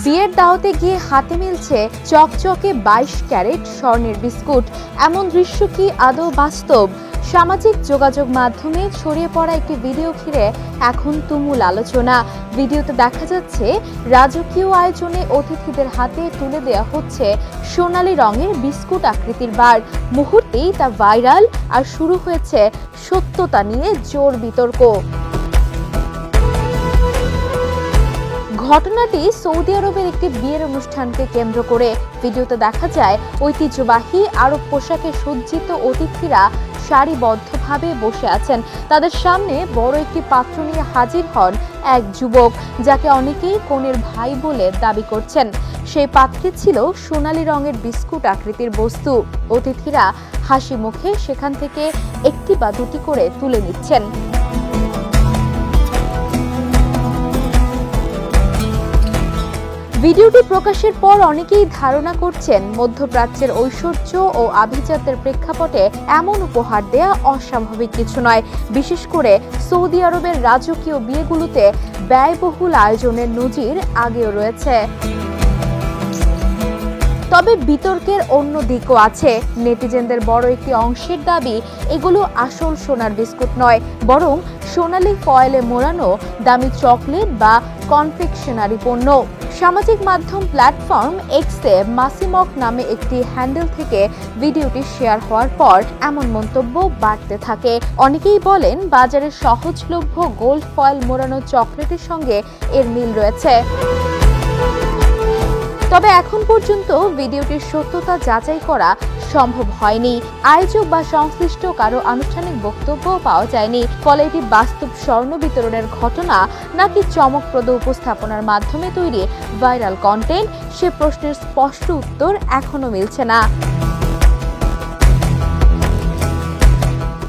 বিয়ের দাওয়াতে গিয়ে হাতে মিলছে চকচকে 22 ক্যারেট স্বর্ণের বিস্কুট। এমন দৃশ্য কি আদৌ বাস্তব? সামাজিক যোগাযোগ মাধ্যমে ছড়িয়ে পড়া একটি ভিডিও ঘিরে এখন তুমুল আলোচনা। ভিডিওতে দেখা যাচ্ছে রাজকীয় আয়োজনে অতিথিদের হাতে তুলে দেওয়া হচ্ছে সোনালী রঙের বিস্কুট আকৃতির বার। মুহূর্তেই তা ভাইরাল আর শুরু হয়েছে সত্যতা নিয়ে জোর বিতর্ক। ঘটনাটি সৌদি আরবের একটি বিয়ের অনুষ্ঠানকে কেন্দ্র করে। ভিডিওতে দেখা যায় ঐতিহ্যবাহী আরব পোশাকে সজ্জিত অতিথিরা সারিবদ্ধভাবে বসে আছেন। তাদের সামনে বড় একটি পাত্র নিয়ে হাজির হন এক যুবক, যাকে অনেকেই কনের ভাই বলে দাবি করছেন। সেই পাত্রে ছিল সোনালী রঙের বিস্কুট আকৃতির বস্তু। অতিথিরা হাসি মুখে সেখান থেকে একটি বা দুটি করে তুলে নিচ্ছেন। ভিডিওটি প্রকাশের পর অনেকেই ধারণা করছেন মধ্যপ্রাচ্যের ঐশ্বর্য ও আভিজাত্যের প্রেক্ষাপটে এমন উপহার দেয়া অস্বাভাবিক কিছু নয়। বিশেষ করে সৌদি আরবের রাজকীয় বিয়েগুলোতে ব্যয়বহুল আয়োজনের নজির আগেও রয়েছে। তবে বিতর্কের অন্য দিকও আছে। নেটিজেনদের বড় একটি অংশের দাবি এগুলো আসল সোনার বিস্কুট নয়, বরং সোনালী ফয়েলে মোড়ানো দামি চকলেট বা কনফেকশনারি পণ্য। সামাজিক মাধ্যম প্ল্যাটফর্ম এক্সে মাসিমক নামে একটি হ্যান্ডেল থেকে ভিডিওটি শেয়ার হওয়ার পর এমন মন্তব্য বাড়তে থাকে। অনেকেই বলেন বাজারে সহজলভ্য গোল্ড ফয়েল মোড়ানো চকলেটের সঙ্গে এর মিল রয়েছে। তবে এখন পর্যন্ত ভিডিওটির সত্যতা যাচাই করা সম্ভব হয়নি। আয়োজক বা সংশ্লিষ্ট কারো আনুষ্ঠানিক বক্তব্য পাওয়া যায়নি। ফলে এটি বাস্তব স্বর্ণ বিতরণের ঘটনা নাকি চমকপ্রদ উপস্থাপনার মাধ্যমে তৈরি ভাইরাল কন্টেন্ট, সে প্রশ্নের স্পষ্ট উত্তর এখনো মিলছে না।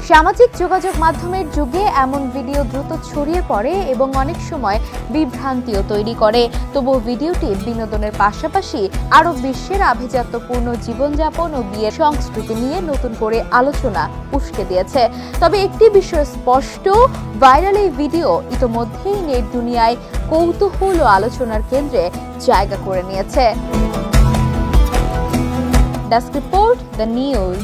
সামাজিক যোগাযোগ মাধ্যমের যুগে এমন ভিডিও দ্রুত ছড়িয়ে পড়ে এবং অনেক সময় বিভ্রান্তিও তৈরি করে। তবুও ভিডিওটি বিনোদনের পাশাপাশি আরব বিশ্বের আভিজাত্যপূর্ণ জীবনযাপন ও বিয়ের সংস্কৃতি নিয়ে নতুন করে আলোচনা উস্কে দিয়েছে। তবে একটি বিষয় স্পষ্ট, ভাইরাল এই ভিডিও ইতোমধ্যেই নেট দুনিয়ায় কৌতূহল ও আলোচনার কেন্দ্রে জায়গা করে নিয়েছে। Desk report, the news.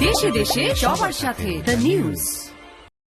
দেশে দেশে সবার সাথে দ্য নিউজ।